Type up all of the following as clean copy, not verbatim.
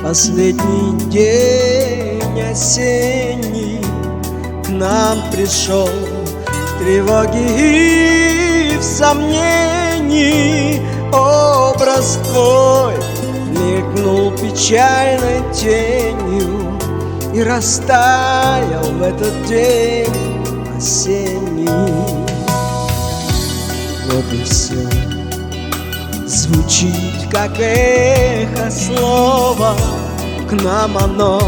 Последний день осенний к нам пришел в тревоге и в сомнении. Образ твой мелькнул печальной тенью и растаял в этот день осенний. Вот и все. Звучит, как эхо слова, к нам оно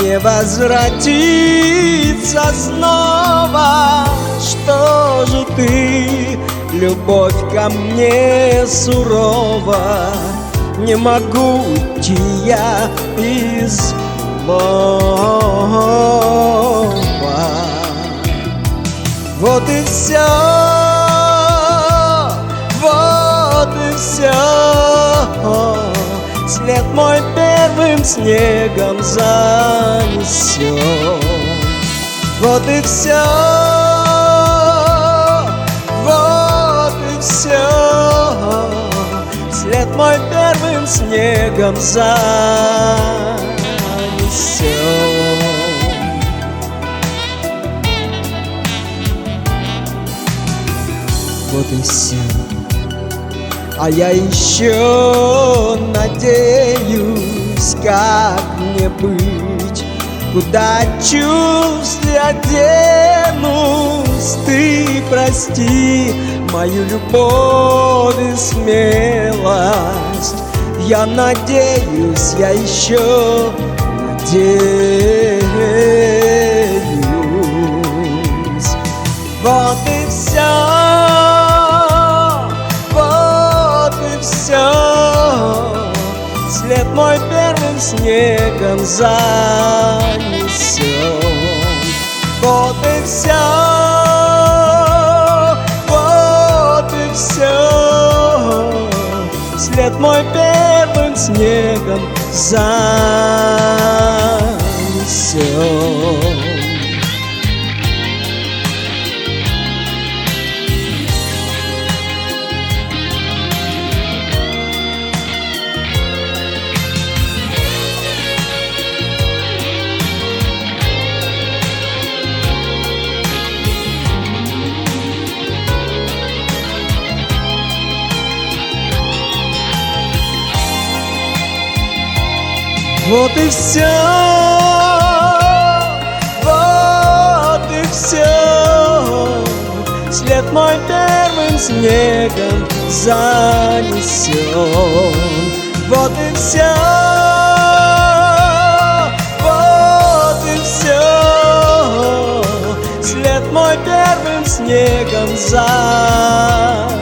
не возвратится снова. Что же ты, любовь ко мне сурова, не могу уйти я из слова. Вот и все. Все, след мой первым снегом занесен. Вот и все, вот и все, след мой первым снегом занесен. Вот и все. А я еще надеюсь, как мне быть, куда чувств я денусь. Ты прости мою любовь и смелость. Я надеюсь, я еще надеюсь. Вот и все. След мой первым снегом занесен. Вот и все, вот и все, след мой первым снегом занесен. Вот и все, вот и все, след мой первым снегом занесен. Вот и все, вот и все, след мой первым снегом занесен.